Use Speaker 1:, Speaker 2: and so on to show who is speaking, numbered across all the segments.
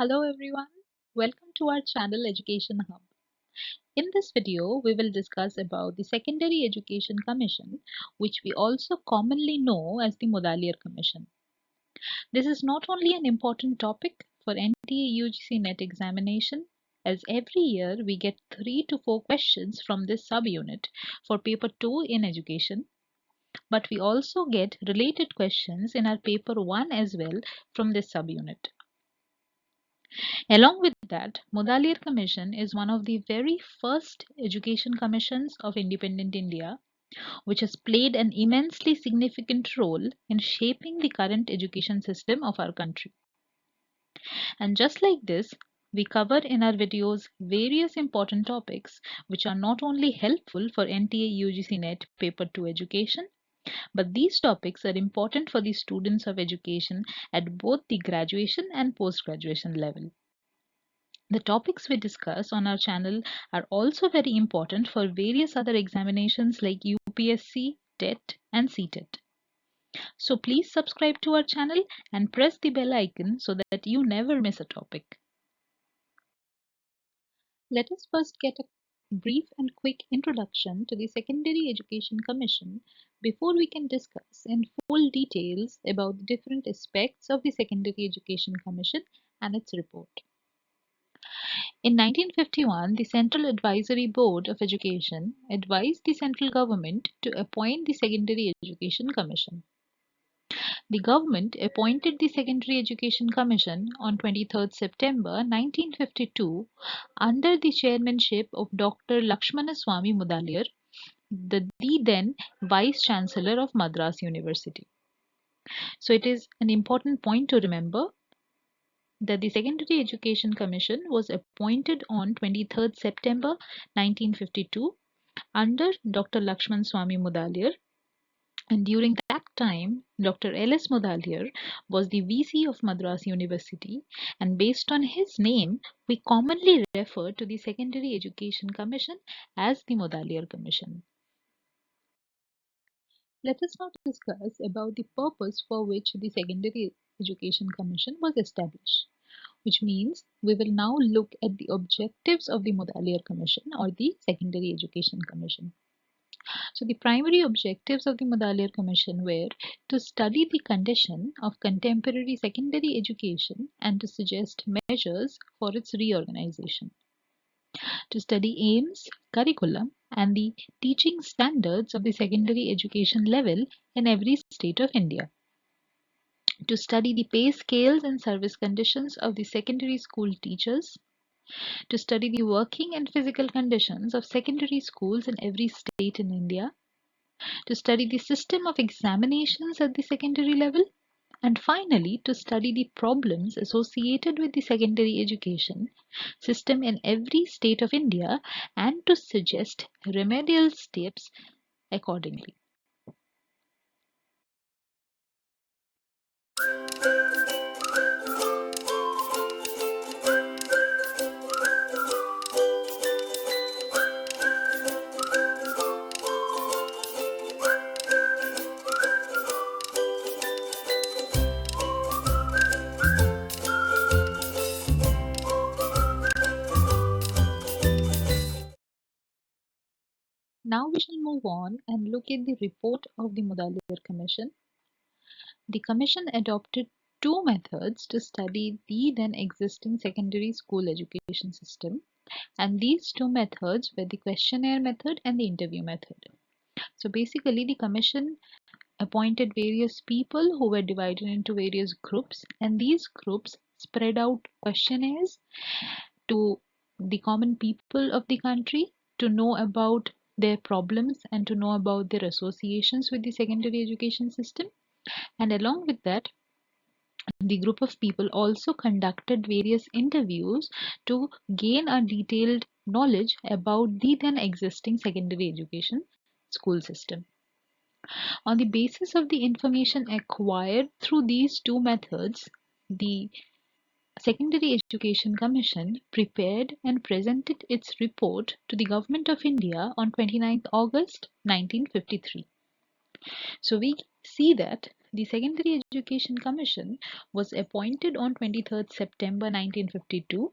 Speaker 1: Hello everyone, welcome to our channel Education Hub. In this video, we will discuss about the Secondary Education Commission, which we also commonly know as the Mudaliar Commission. This is not only an important topic for NTA UGC NET examination, as every year we get 3 to 4 questions from this subunit for paper 2 in education, but we also get related questions in our paper 1 as well from this subunit. Along with that, Mudaliar Commission is one of the very first education commissions of independent India, which has played an immensely significant role in shaping the current education system of our country. And just like this, we cover in our videos various important topics which are not only helpful for NTA UGC NET Paper 2 education, but these topics are important for the students of education at both the graduation and post-graduation level. The topics we discuss on our channel are also very important for various other examinations like UPSC, TET, and CTET. So please subscribe to our channel and press the bell icon so that you never miss a topic. Let us first get a brief and quick introduction to the Secondary Education Commission before we can discuss in full details about the different aspects of the Secondary Education Commission and its report. In 1951, the Central Advisory Board of Education advised the central government to appoint the Secondary Education Commission. The government appointed the Secondary Education Commission on 23rd September 1952 under the chairmanship of Dr. Lakshmanaswamy Mudaliar, the then Vice Chancellor of Madras University. So it is an important point to remember that the Secondary Education Commission was appointed on 23rd September 1952 under Dr. Lakshmanaswamy Mudaliar, and during that time Dr. L.S. Mudaliar was the VC of Madras University, and based on his name we commonly refer to the Secondary Education Commission as the Mudaliar Commission. Let us now discuss about the purpose for which the Secondary Education Commission was established, which means we will now look at the objectives of the Mudaliar Commission or the Secondary Education Commission. So the primary objectives of the Mudaliar Commission were to study the condition of contemporary secondary education and to suggest measures for its reorganization, to study aims, curriculum, and the teaching standards of the secondary education level in every state of India, to study the pay scales and service conditions of the secondary school teachers, to study the working and physical conditions of secondary schools in every state in India, to study the system of examinations at the secondary level, and finally to study the problems associated with the secondary education system in every state of India and to suggest remedial steps accordingly. Now we shall move on and look at the report of the Mudaliar Commission. The Commission adopted two methods to study the then existing secondary school education system, and these two methods were the questionnaire method and the interview method. So basically the Commission appointed various people who were divided into various groups, and these groups spread out questionnaires to the common people of the country to know about their problems and to know about their associations with the secondary education system. And along with that, the group of people also conducted various interviews to gain a detailed knowledge about the then existing secondary education school system. On the basis of the information acquired through these two methods, the Secondary Education Commission prepared and presented its report to the Government of India on 29th August 1953. So we see that The Secondary Education Commission was appointed on 23rd September 1952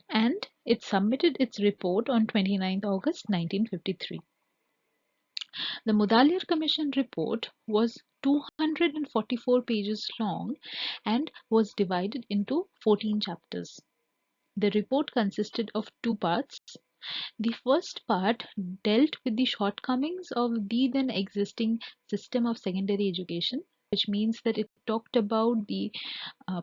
Speaker 1: and it submitted its report on 29th August 1953. The Mudaliar Commission report was 244 pages long and was divided into 14 chapters. The report consisted of two parts. The first part dealt with the shortcomings of the then existing system of secondary education, which means that it talked about the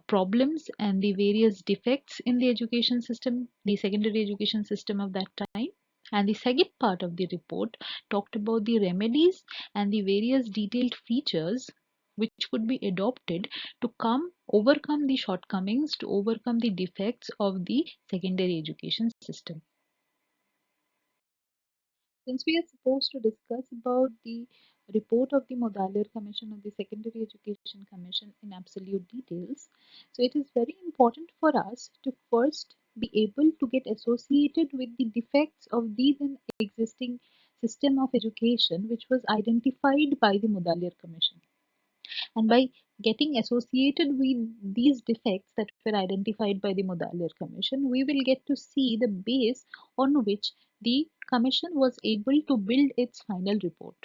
Speaker 1: problems and the various defects in the education system, the secondary education system of that time. And the second part of the report talked about the remedies and the various detailed features which could be adopted to overcome the shortcomings, to overcome the defects of the secondary education system. Since we are supposed to discuss about the report of the Mudaliar Commission of the Secondary Education Commission in absolute details, so it is very important for us to first be able to get associated with the defects of the then existing system of education which was identified by the Mudaliar Commission. And by getting associated with these defects that were identified by the Mudaliar Commission, we will get to see the base on which the Commission was able to build its final report.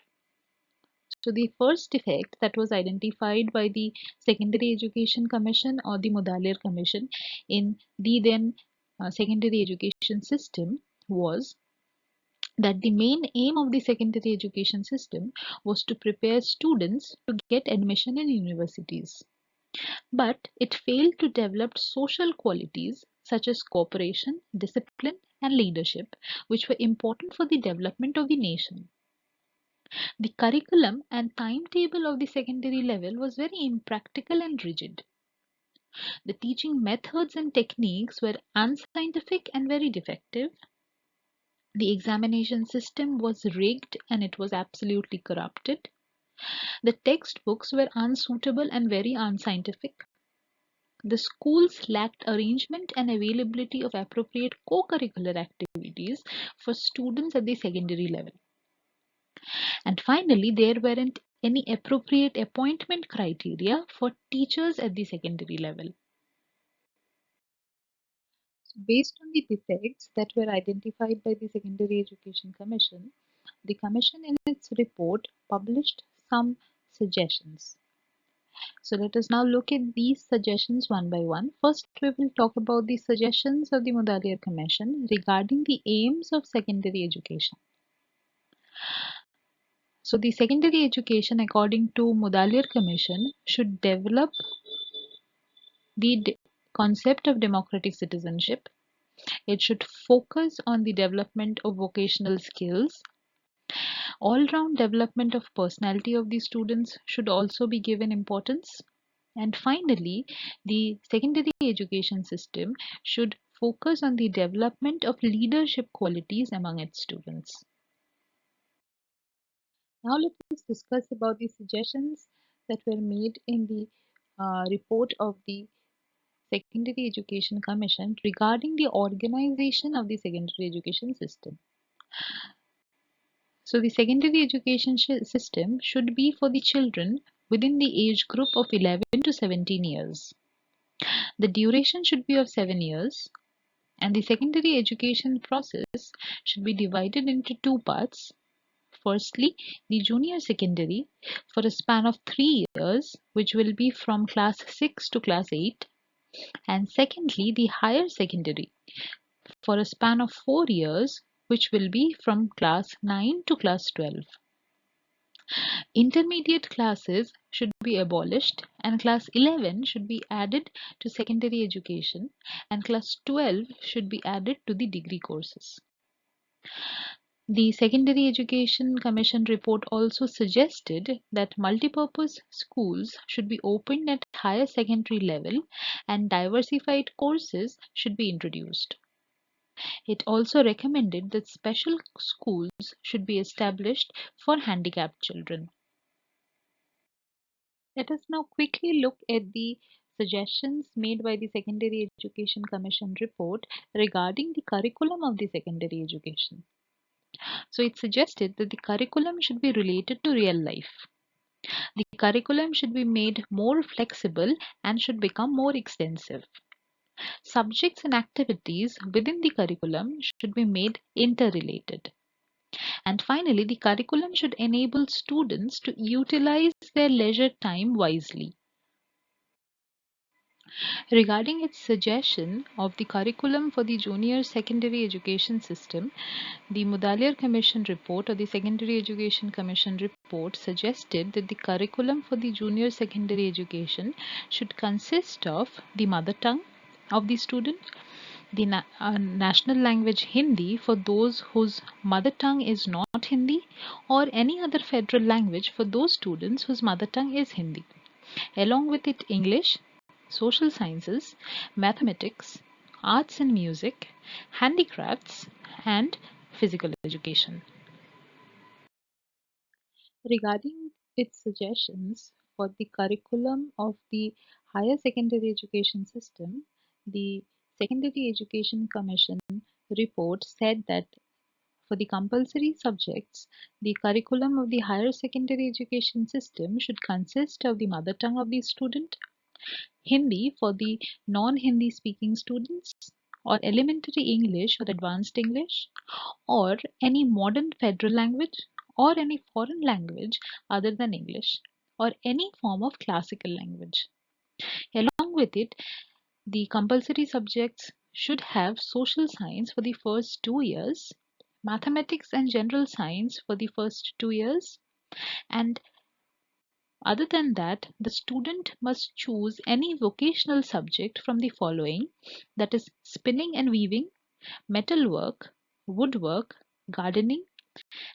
Speaker 1: So the first defect that was identified by the Secondary Education Commission or the Mudaliar Commission in the then secondary education system was that the main aim of the secondary education system was to prepare students to get admission in universities. But it failed to develop social qualities such as cooperation, discipline, and leadership, which were important for the development of the nation. The curriculum and timetable of the secondary level was very impractical and rigid. The teaching methods and techniques were unscientific and very defective. The examination system was rigged and it was absolutely corrupted. The textbooks were unsuitable and very unscientific. The schools lacked arrangement and availability of appropriate co-curricular activities for students at the secondary level. And finally, there weren't any appropriate appointment criteria for teachers at the secondary level. So based on the defects that were identified by the Secondary Education Commission, the Commission in its report published some suggestions. So let us now look at these suggestions one by one. First, we will talk about the suggestions of the Mudaliar Commission regarding the aims of secondary education. So the secondary education, according to Mudaliar Commission, should develop the concept of democratic citizenship. It should focus on the development of vocational skills. All-round development of personality of the students should also be given importance. And finally, the secondary education system should focus on the development of leadership qualities among its students. Now let us discuss about the suggestions that were made in the report of the Secondary Education Commission regarding the organization of the secondary education system. So the secondary education system should be for the children within the age group of 11 to 17 years. The duration should be of 7 years and the secondary education process should be divided into two parts. Firstly, the junior secondary for a span of 3 years, which will be from class 6 to class 8, and secondly, the higher secondary for a span of 4 years, which will be from class 9 to class 12. Intermediate classes should be abolished and class 11 should be added to secondary education and class 12 should be added to the degree courses. The Secondary Education Commission report also suggested that multipurpose schools should be opened at higher secondary level and diversified courses should be introduced. It also recommended that special schools should be established for handicapped children. Let us now quickly look at the suggestions made by the Secondary Education Commission report regarding the curriculum of the secondary education. So it suggested that the curriculum should be related to real life. The curriculum should be made more flexible and should become more extensive. Subjects and activities within the curriculum should be made interrelated. And finally, the curriculum should enable students to utilize their leisure time wisely. Regarding its suggestion of the curriculum for the junior secondary education system, the Mudaliar Commission report or the Secondary Education Commission report suggested that the curriculum for the junior secondary education should consist of the mother tongue of the student, the national language Hindi for those whose mother tongue is not Hindi, or any other federal language for those students whose mother tongue is Hindi. Along with it, English, social sciences, mathematics, arts and music, handicrafts, and physical education. Regarding its suggestions for the curriculum of the higher secondary education system, the Secondary Education Commission report said that for the compulsory subjects, the curriculum of the higher secondary education system should consist of the mother tongue of the student, Hindi for the non-Hindi speaking students, or elementary English or advanced English, or any modern federal language, or any foreign language other than English, or any form of classical language. Along with it, the compulsory subjects should have social science for the first 2 years, mathematics and general science for the first 2 years, and other than that, the student must choose any vocational subject from the following, that is, spinning and weaving, metalwork, woodwork, gardening,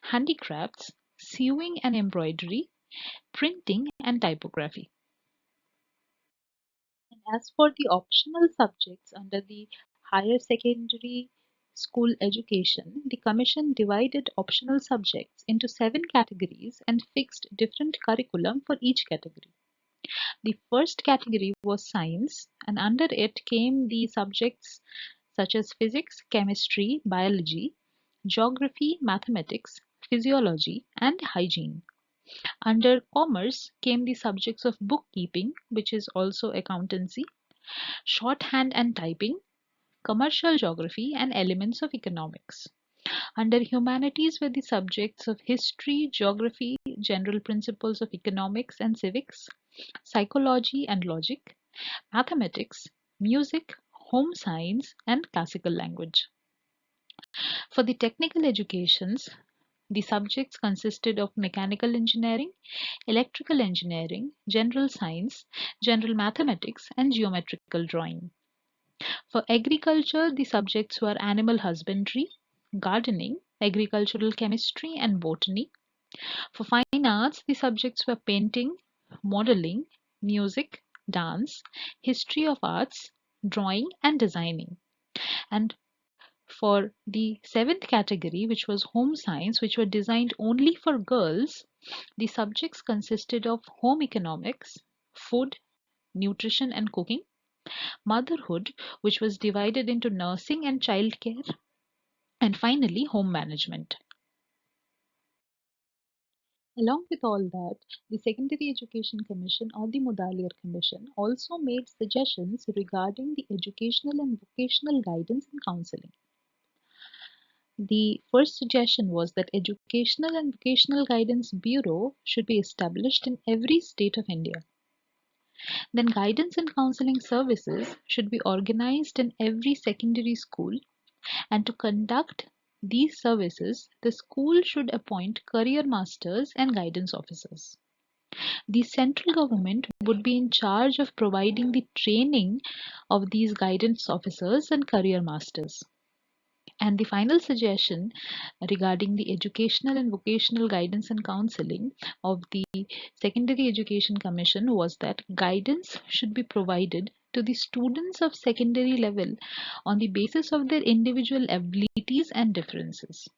Speaker 1: handicrafts, sewing and embroidery, printing, and typography. And as for the optional subjects under the higher secondary school education, the Commission divided optional subjects into 7 categories and fixed different curriculum for each category. The first category was science, and under it came the subjects such as physics, chemistry, biology, geography, mathematics, physiology, and hygiene. Under commerce came the subjects of bookkeeping, which is also accountancy, shorthand and typing, commercial geography, and elements of economics. Under humanities were the subjects of history, geography, general principles of economics and civics, psychology and logic, mathematics, music, home science, and classical language. For the technical educations, the subjects consisted of mechanical engineering, electrical engineering, general science, general mathematics, and geometrical drawing. For agriculture, the subjects were animal husbandry, gardening, agricultural chemistry, and botany. For fine arts, the subjects were painting, modeling, music, dance, history of arts, drawing, and designing. And for the seventh category, which was home science, which were designed only for girls, the subjects consisted of home economics, food, nutrition and cooking, motherhood, which was divided into nursing and childcare, and finally home management. Along with all that, the Secondary Education Commission or the Mudaliar Commission also made suggestions regarding the educational and vocational guidance and counseling. The first suggestion was that Educational and Vocational Guidance Bureau should be established in every state of India. Then guidance and counseling services should be organized in every secondary school, and to conduct these services, the school should appoint career masters and guidance officers. The central government would be in charge of providing the training of these guidance officers and career masters. And the final suggestion regarding the educational and vocational guidance and counseling of the Secondary Education Commission was that guidance should be provided to the students of secondary level on the basis of their individual abilities and differences.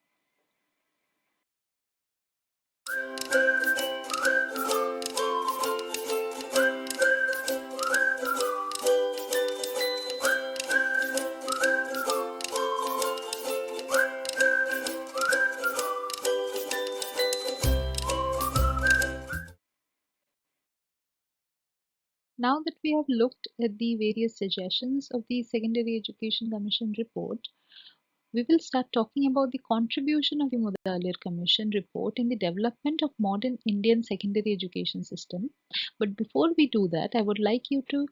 Speaker 1: Now that we have looked at the various suggestions of the Secondary Education Commission report, we will start talking about the contribution of the Mudaliar Commission report in the development of modern Indian secondary education system. But before we do that, I would like you to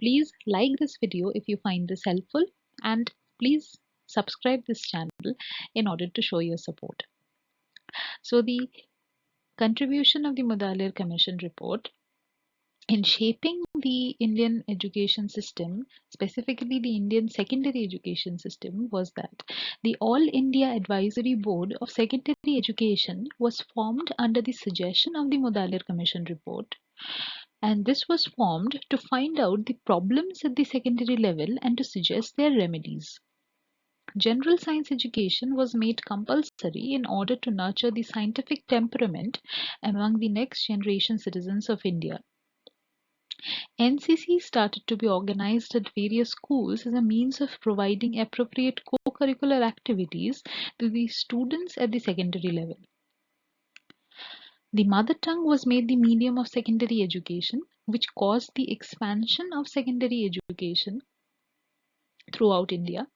Speaker 1: please like this video if you find this helpful, and please subscribe this channel in order to show your support. So the contribution of the Mudaliar Commission report in shaping the Indian education system, specifically the Indian secondary education system, was that the All India Advisory Board of Secondary Education was formed under the suggestion of the Mudaliar Commission report. And this was formed to find out the problems at the secondary level and to suggest their remedies. General science education was made compulsory in order to nurture the scientific temperament among the next generation citizens of India. NCC started to be organized at various schools as a means of providing appropriate co-curricular activities to the students at the secondary level. The mother tongue was made the medium of secondary education, which caused the expansion of secondary education throughout India.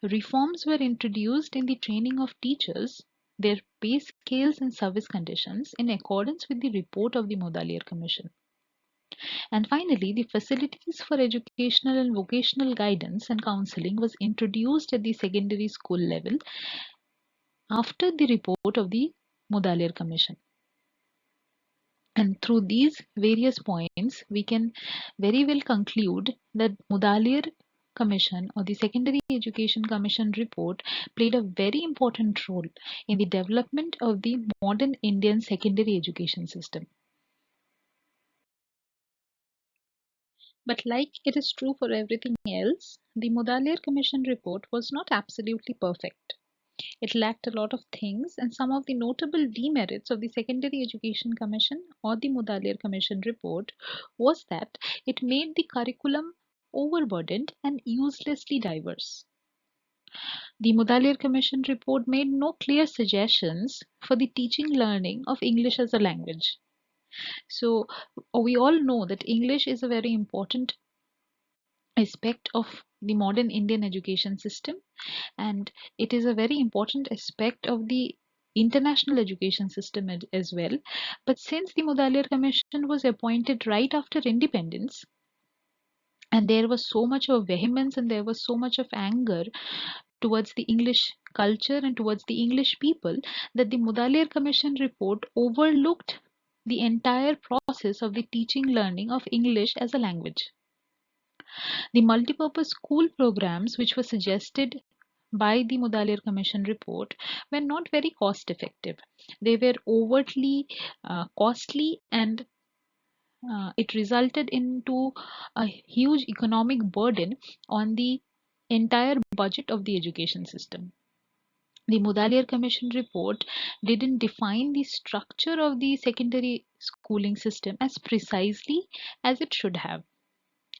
Speaker 1: Reforms were introduced in the training of teachers, their pay scales and service conditions in accordance with the report of the Mudaliar Commission. And finally, the facilities for educational and vocational guidance and counseling was introduced at the secondary school level after the report of the Mudaliar Commission. And through these various points, we can very well conclude that Mudaliar Commission or the Secondary Education Commission report played a very important role in the development of the modern Indian secondary education system. But like it is true for everything else, the Mudaliar Commission report was not absolutely perfect. It lacked a lot of things, and some of the notable demerits of the Secondary Education Commission or the Mudaliar Commission report was that it made the curriculum overburdened and uselessly diverse. The Mudaliar Commission report made no clear suggestions for the teaching learning of English as a language. So we all know that English is a very important aspect of the modern Indian education system, and it is a very important aspect of the international education system as well. But since the Mudaliar Commission was appointed right after independence, and there was so much of vehemence and there was so much of anger towards the English culture and towards the English people, that the Mudaliar Commission report overlooked the entire process of the teaching learning of English as a language. The multipurpose school programs which were suggested by the Mudaliar Commission report were not very cost effective. They were overtly costly, and it resulted into a huge economic burden on the entire budget of the education system. The Mudaliar Commission report didn't define the structure of the secondary schooling system as precisely as it should have.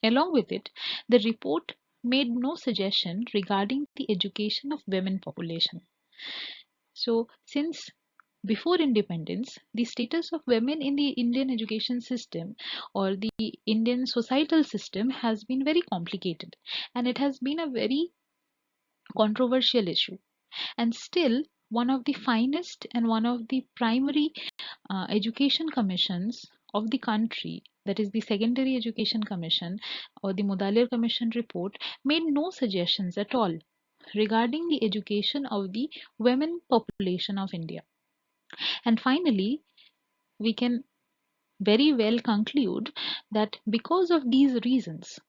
Speaker 1: Along with it, the report made no suggestion regarding the education of women population. So, since before independence, the status of women in the Indian education system or the Indian societal system has been very complicated, and it has been a very controversial issue. And still, one of the finest and one of the primary education commissions of the country, that is the Secondary Education Commission or the Mudaliar Commission report, made no suggestions at all regarding the education of the women population of India. And finally, we can very well conclude that because of these reasons,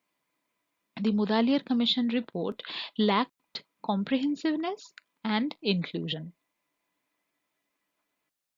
Speaker 1: the Mudaliar Commission report lacked comprehensiveness and inclusion.